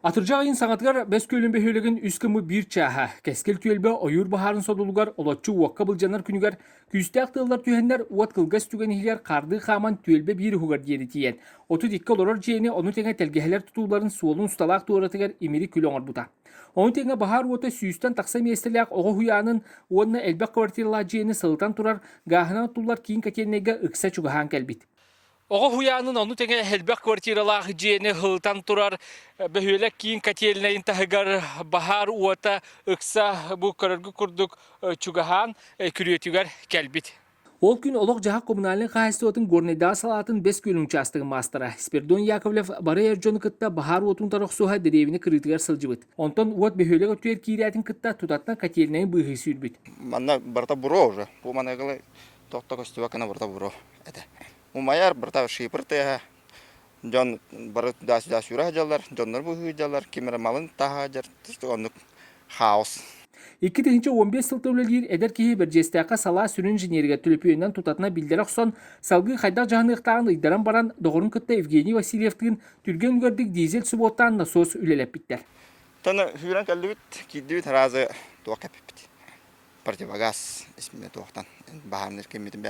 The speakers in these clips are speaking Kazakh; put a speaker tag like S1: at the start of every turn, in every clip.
S1: Atırjağın saňatgar Бэс-Күөлүгэр hölegin üskümü bir çaha. Keskel tüelbe oyur baharın sodulugar olotçu uokka bıljanar günügar. Küstaq tığlar tühenler uat kılgas tügenihler kardı xaman tüelbe bir hugar diyeni tiyen. 32 oloror jeni onu tenge telgeheler tutuların suolun ustalaq tuğratıgar imiri különgor buta. Onu tenge bahar uota süyüsten taksa mesterliaq oğu huyanın uonna elbek kvartirla jeni sıltan turar gahına tullar kиин котельнайга ыкса чугаһаан kelbit. Оҕо хуяанын ону теҥэ хэлбэх квартиралаах дьиэни хылтан турар бөһүөлэк киин котельнайын таһыгар баһаар уота ыкса бу көрөргү курдук чугаһаан күрүөтүгэр келбит. Ол күн олох жаһа коммунальный хаһастыатын горнайда салаатын Бэс-Күөлүгэр участогы маастара Спиридон Яковлев бары эрдьону кытта баһаар уотун тарохсуха деревини кырытыгар сылдьыбыт. Онтон уот бөһүөлэк өтүер киирэтин кытта тутатна котельнайын быыһыы сүүрбүт.
S2: Манна барта буро уже. Бу манагылы тохта костюбакана барта буро. Это. Умаяр барта шипыртыга. Жон бары дас юра жаллар, жоннор быыһыы жаллар, кимера малын тахажар, тустугонук хаос.
S1: 2015 сыл төвлөлер эдер киһи бер жестака сала сүрүн инженерге төлөпүөнөн тутатына билдер оксон салгы хайдак жаһаныктагын ыйдаран баран догорун кытта Евгений Васильевтин түргэн үгөрдүк дизель суботтан насос үлелеп биттер.
S2: Таны хүрән калдыбыт, киддибит разы туакаппит. Противогаз исмине туактан. Баһарнер кемитин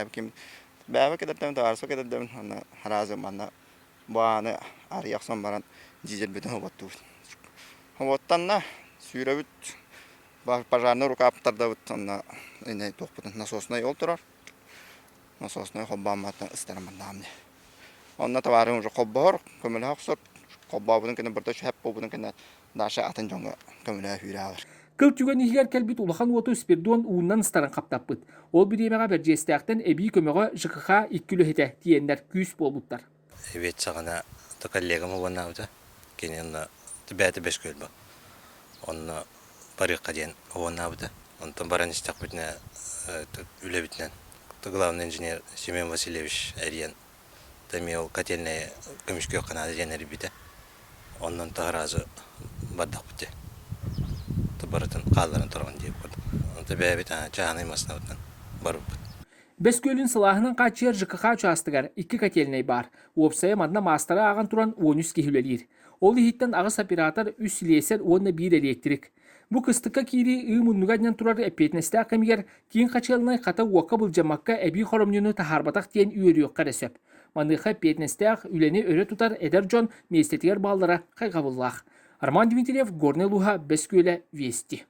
S2: бәбе кедерден тарсо кедерден разы манна бааны арыяксан баран дизель бүтүн хоботту. Хоботтанна сүйрөбүт пожарный рукаптарда вот на ине тохпутун насосный yol турар. Насосный хоббаматтан истерамандамны. Онна товарын уже хоббор, көмөлө аксып, хоббабын кene бирде шап бобун кene даша атын жоңго көмөлө хүрәләр.
S1: Кыл түгөн ихер келбит улахан уоту Спиридон уунан старан каптаппыт. Ол биремега бер жестактан эби көмөгө ЖКХ 2 километр тиендер күс болбуттар.
S3: Эбет сагана то коллегам воннаута. Кенен тибәте Бэс-Күөлбө. Онна парикка ден оннабыта. Онтон баран истакпытна үлебитнен. Главный инженер Семен Васильевич Ариен. Тамел котельнай көмүшкө канады женери бите. Оннан таразы бардакпыты. Табаратын калдарын турган деп койду. Онта бәбит чааны маснабытан барып.
S1: Бэс-Күөлүн сылаһынан качыр ЖКХ участогар 2 котельнай бар. Уопсая манна маастара аган туран 13 киһүлелир. Ол иһиттен агыс оператор 3 лесер 1 электрик. Бу кыстыкка кири муннугаднян турар эпетнесте акамигер киин котельнай ката уокка булжамакка эби хоромнюну тахарбатак тиен үйөрүөкка ресеп. Маныха эпетнестеах үлени өрө тутар эдер жон местетигер баллара кайгабыллах. Арман Дмитриев, Горный Луга, Бэс-Күөлгэ Вести.